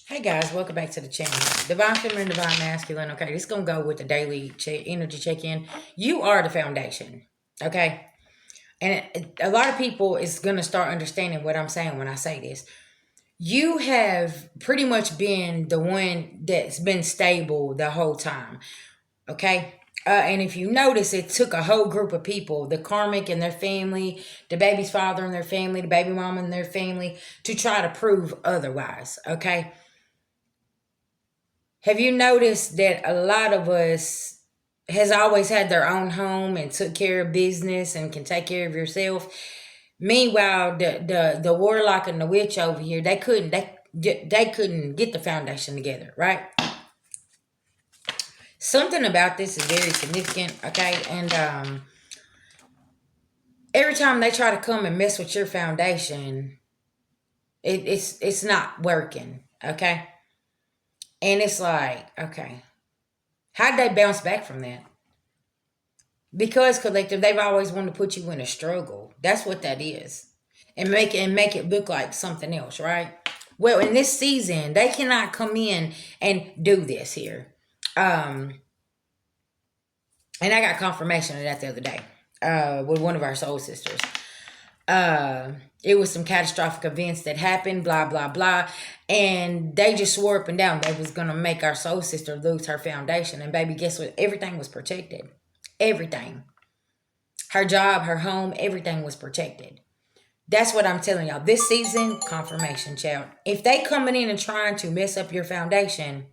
Hey guys, welcome back to the channel. Divine Feminine, Divine Masculine. Okay, this is going to go with the daily energy check-in. You are the foundation. Okay? And a lot of people is going to start understanding what I'm saying when I say this. You have pretty much been the one that's been stable the whole time. Okay? And if you notice, it took a whole group of people, the Karmic and their family, the baby's father and their family, the baby mama and their family, to try to prove otherwise. Okay? Have you noticed that a lot of us has always had their own home and took care of business and can take care of yourself? Meanwhile, the warlock and the witch over here, they couldn't get the foundation together, right? Something about this is very significant, okay? And every time they try to come and mess with your foundation, it's not working, okay? And it's like, okay, how'd they bounce back from that? Because collective, they've always wanted to put you in a struggle. That's what that is. And make it look like something else, right? Well, in this season, they cannot come in and do this here. And I got confirmation of that the other day with one of our soul sisters. It was some catastrophic events that happened, blah, blah, blah. And they just swore up and down they was going to make our soul sister lose her foundation. And baby, guess what? Everything was protected. Everything. Her job, her home, everything was protected. That's what I'm telling y'all. This season, confirmation, child. If they coming in and trying to mess up your foundation,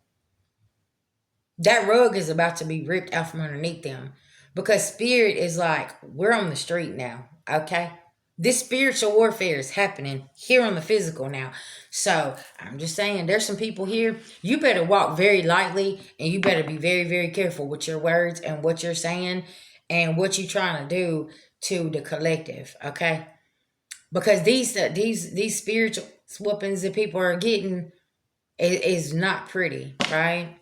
that rug is about to be ripped out from underneath them. Because spirit is like, we're on the street now, okay? This spiritual warfare is happening here on the physical now. So I'm just saying, there's some people here. You better walk very lightly, and you better be very, very careful with your words and what you're saying and what you're trying to do to the collective, okay? Because these spiritual whoopings that people are getting is not pretty, right?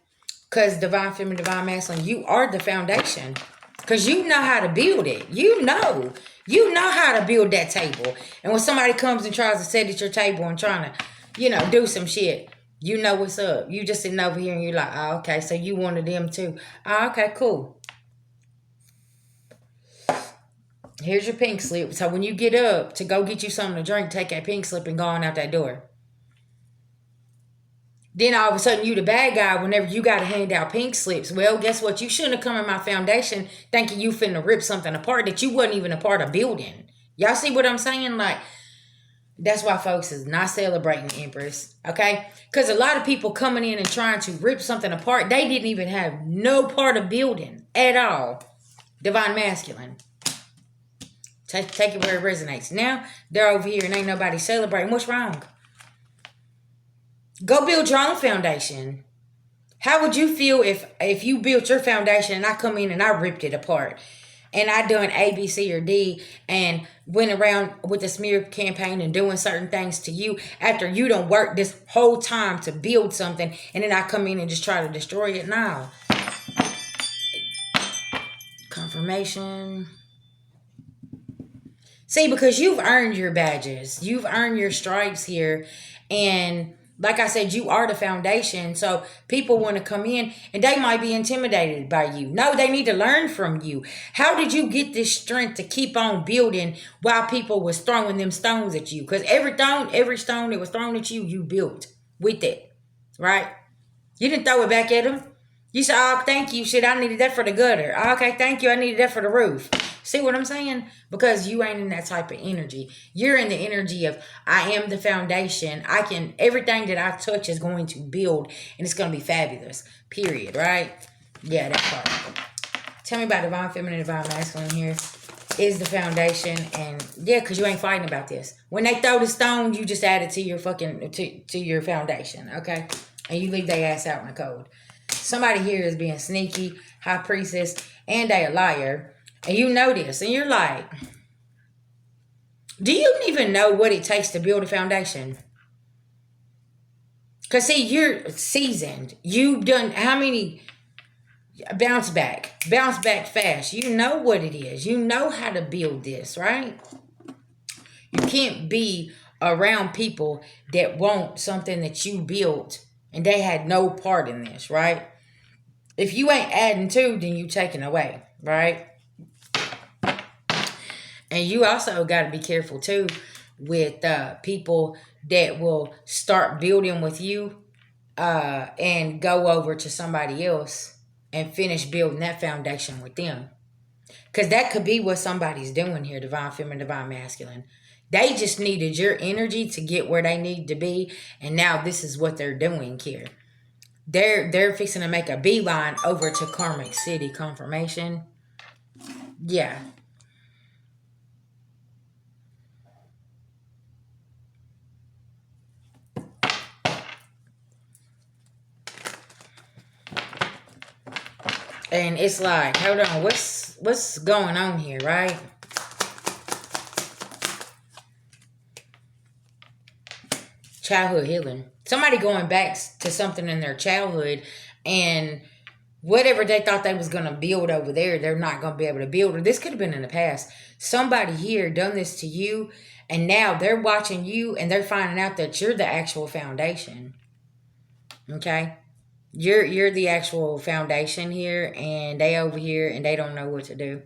Because divine feminine, divine masculine, you are the foundation. Because you know how to build it. You know how to build that table. And when somebody comes and tries to sit at your table and trying to, do some shit, you know what's up. You just sitting over here and you're like, oh, okay, so you one of them too. Oh, okay, cool. Here's your pink slip. So when you get up to go get you something to drink, take that pink slip and go on out that door. Then all of a sudden you the bad guy whenever you got to hand out pink slips. Well, guess what? You shouldn't have come in my foundation thinking you finna rip something apart that you wasn't even a part of building. Y'all see what I'm saying? Like, that's why folks is not celebrating Empress, okay? Because a lot of people coming in and trying to rip something apart, they didn't even have no part of building at all. Divine masculine. Take it where it resonates. Now, they're over here and ain't nobody celebrating. What's wrong? Go build your own foundation. How would you feel if you built your foundation and I come in and I ripped it apart? And I done A, B, C, or D and went around with the smear campaign and doing certain things to you after you done worked this whole time to build something and then I come in and just try to destroy it? No. Confirmation. See, because you've earned your badges. You've earned your stripes here. And like I said, you are the foundation. So people want to come in and they might be intimidated by you. No, they need to learn from you. How did you get this strength to keep on building while people was throwing them stones at you? Because every stone that was thrown at you, you built with it, right? You didn't throw it back at them. You said, oh, thank you. Shit, I needed that for the gutter. Oh, okay, thank you. I needed that for the roof. See what I'm saying? Because you ain't in that type of energy. You're in the energy of, I am the foundation. Everything that I touch is going to build and it's going to be fabulous. Period, right? Yeah, that part. Tell me about divine feminine, divine masculine here. Is the foundation. And yeah, because you ain't fighting about this. When they throw the stone, you just add it to your to your foundation, okay? And you leave their ass out in the cold. Somebody here is being sneaky, high priestess, and they a liar. And you know this, and you're like, do you even know what it takes to build a foundation? Because, see, you're seasoned. You've done how many bounce back fast. You know what it is. You know how to build this, right? You can't be around people that want something that you built And they had no part in this, right? If you ain't adding to, then you taking away, right? And you also got to be careful too with people that will start building with you and go over to somebody else and finish building that foundation with them. Because that could be what somebody's doing here, divine feminine, divine masculine. They just needed your energy to get where they need to be. And now this is what they're doing here. They're fixing to make a beeline over to Karmic City confirmation. Yeah. And it's like, hold on, what's going on here, right? Childhood healing. Somebody going back to something in their childhood, and whatever they thought they was going to build over there, they're not going to be able to build. Or this could have been in the past. Somebody here done this to you, and now they're watching you, and they're finding out that you're the actual foundation. Okay? You're the actual foundation here, and they over here, and they don't know what to do.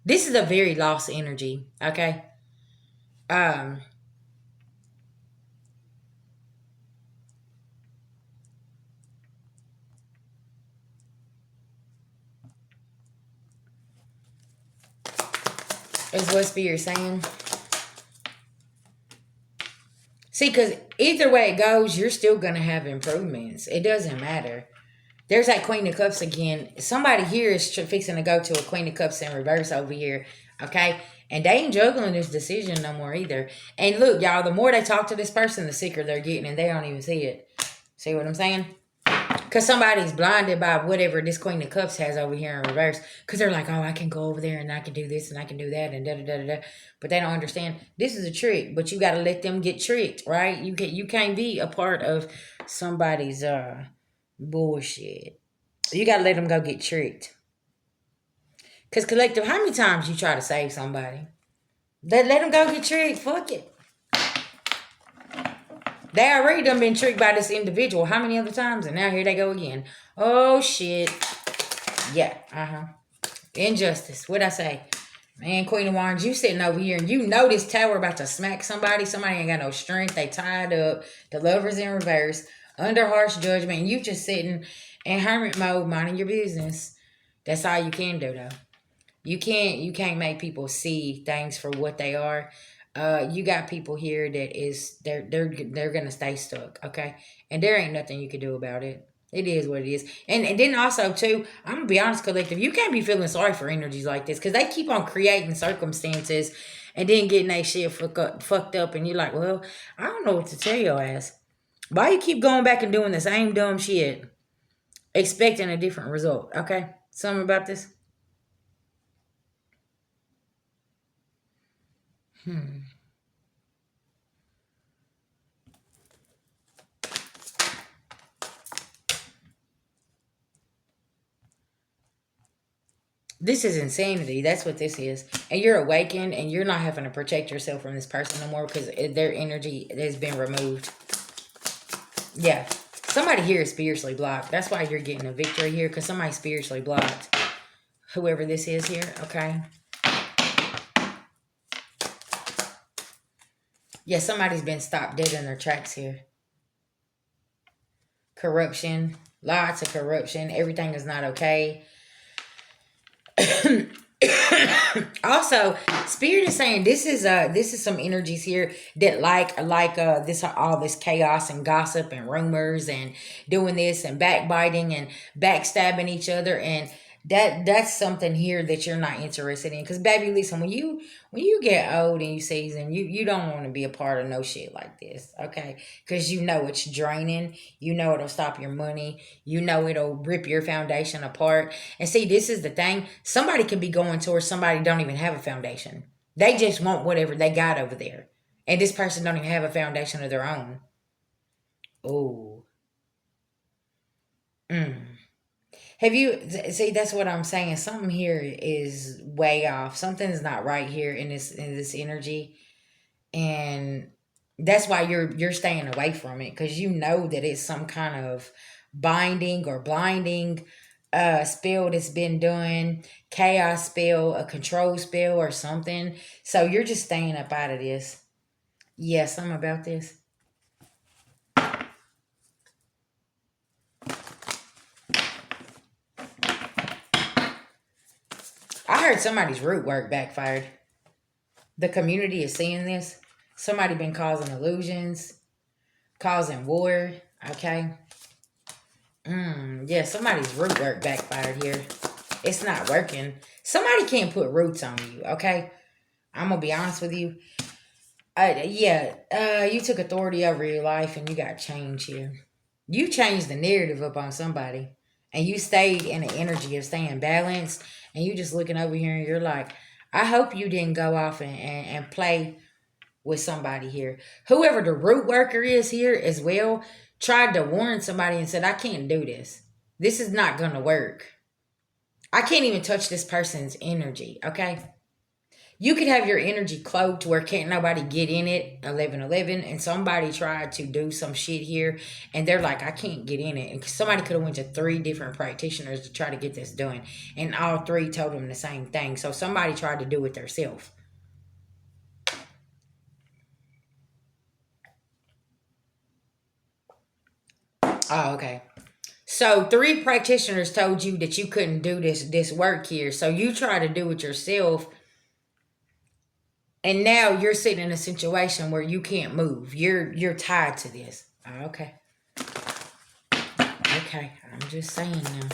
This is a very lost energy, okay? Is what Spirit's saying. See, because either way it goes, you're still going to have improvements. It doesn't matter. There's that Queen of Cups again. Somebody here is fixing to go to a Queen of Cups in reverse over here. Okay? And they ain't juggling this decision no more either. And look, y'all, the more they talk to this person, the sicker they're getting. And they don't even see it. See what I'm saying? Because somebody's blinded by whatever this Queen of Cups has over here in reverse. Because they're like, oh, I can go over there and I can do this and I can do that and da-da-da-da-da. But they don't understand. This is a trick. But you got to let them get tricked, right? You can't be a part of somebody's bullshit. You got to let them go get tricked. Because collective, how many times you try to save somebody? Let them go get tricked. Fuck it. They already done been tricked by this individual how many other times? And now here they go again. Oh, shit. Yeah, Injustice. What'd I say? Man, Queen of Wands, you sitting over here and you know this tower about to smack somebody. Somebody ain't got no strength. They tied up. The Lover's in reverse. Under harsh judgment. And you just sitting in hermit mode minding your business. That's all you can do, though. You can't make people see things for what they are. You got people here that is they're gonna stay stuck, okay? And there ain't nothing you can do about it. It is what it is. And then also too, I'm gonna be honest, collective, you can't be feeling sorry for energies like this because they keep on creating circumstances and then getting that shit fucked up, and you're like, well, I don't know what to tell your ass. Why you keep going back and doing the same dumb shit, expecting a different result? Okay, something about this. This is insanity. That's what this is. And you're awakened and you're not having to protect yourself from this person no more because their energy has been removed. Yeah. Somebody here is spiritually blocked. That's why you're getting a victory here, because somebody's spiritually blocked. Whoever this is here, okay? Yeah, somebody's been stopped dead in their tracks here. Corruption. Lots of corruption. Everything is not okay. Also, Spirit is saying this is some energies here that like this all this chaos and gossip and rumors and doing this and backbiting and backstabbing each other, and that's something here that you're not interested in. Because baby, listen, when you get old and you season, you don't want to be a part of no shit like this, okay? Because you know it's draining. You know it'll stop your money. You know it'll rip your foundation apart. And see, this is the thing. Somebody could be going towards somebody who don't even have a foundation. They just want whatever they got over there. And this person don't even have a foundation of their own. Oh. Have you see? That's what I'm saying. Something here is way off. Something's not right here in this energy, and That's why you're staying away from it, because you know that it's some kind of binding or blinding spell that's been done, chaos spell, a control spell or something. So you're just staying up out of this. Yeah, something about this. I heard somebody's root work backfired. The community is seeing this. Somebody been causing illusions, causing war. Okay. Yeah, somebody's root work backfired here. It's not working. Somebody can't put roots on you, okay? I'm gonna be honest with you. You took authority over your life and you got change here. You changed the narrative up on somebody, and you stayed in the energy of staying balanced, and you just looking over here and you're like, I hope you didn't go off and play with somebody here. Whoever the root worker is here as well tried to warn somebody and said, I can't do this. This is not going to work. I can't even touch this person's energy, okay? You could have your energy cloaked where can't nobody get in it, 1111, and somebody tried to do some shit here, and they're like, I can't get in it. And somebody could have went to 3 different practitioners to try to get this done, and all 3 told them the same thing. So somebody tried to do it themselves. Oh, okay. So 3 practitioners told you that you couldn't do this work here. So you try to do it yourself. And now you're sitting in a situation where you can't move. You're tied to this. Oh, okay. Okay. I'm just saying now.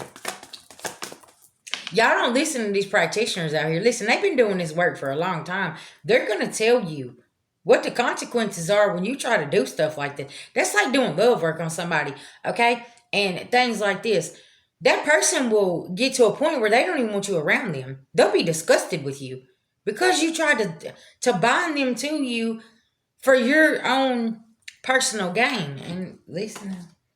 Y'all don't listen to these practitioners out here. Listen, they've been doing this work for a long time. They're going to tell you what the consequences are when you try to do stuff like that. That's like doing love work on somebody, okay? And things like this. That person will get to a point where they don't even want you around them. They'll be disgusted with you because you tried to bind them to you for your own personal gain. And listen,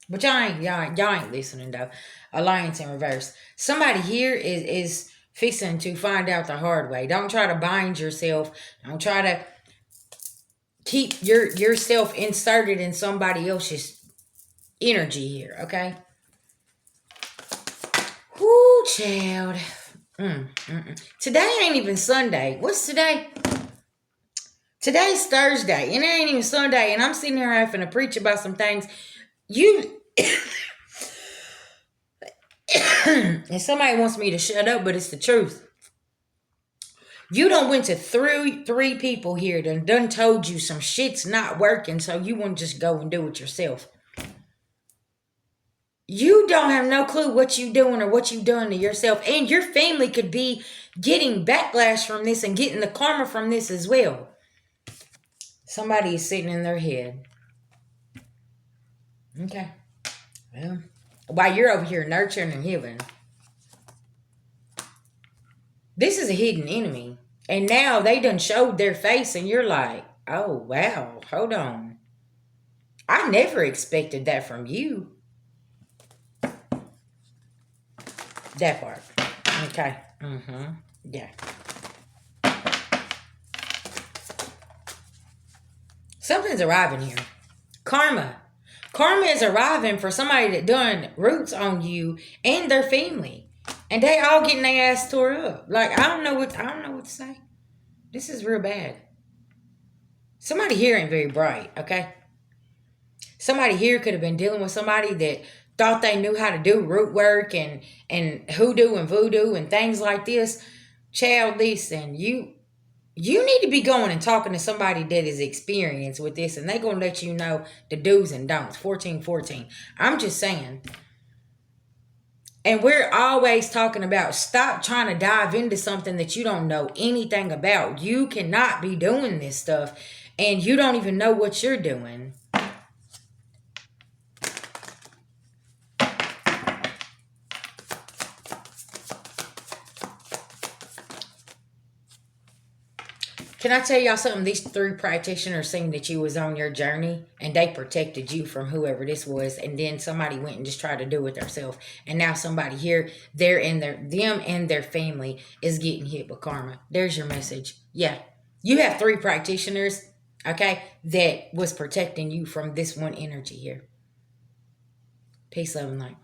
but y'all ain't listening though. Alliance in reverse. Somebody here is fixing to find out the hard way. Don't try to bind yourself. Don't try to keep yourself inserted in somebody else's energy here, okay? Whoo, child. Today ain't even Sunday. What's today? Today's Thursday, and it ain't even Sunday, and I'm sitting here having to preach about some things. You... and somebody wants me to shut up, but it's the truth. You done went to three people here that done told you some shit's not working, so you want to just go and do it yourself. You don't have no clue what you doing or what you done to yourself, and your family could be getting backlash from this and getting the karma from this as well. Somebody is sitting in their head. Okay. Well, while you're over here nurturing and healing, this is a hidden enemy. And now they done showed their face and you're like, oh, wow, hold on. I never expected that from you. That part. Okay. Yeah. Something's arriving here. Karma. Karma is arriving for somebody that done roots on you and their family. And they all getting their ass tore up. Like, I don't know what to say. This is real bad. Somebody here ain't very bright, okay? Somebody here could have been dealing with somebody that thought they knew how to do root work and hoodoo and voodoo and things like this. Child, listen, you need to be going and talking to somebody that is experienced with this, and they're going to let you know the do's and don'ts. 1414. I'm just saying. And we're always talking about stop trying to dive into something that you don't know anything about. You cannot be doing this stuff, and you don't even know what you're doing. Can I tell y'all something? These 3 practitioners seen that you was on your journey and they protected you from whoever this was, and then somebody went and just tried to do it themselves. And now somebody here, them and their family is getting hit with karma. There's your message. Yeah. You have 3 practitioners Okay? That was protecting you from this one energy here. Peace, love, and light.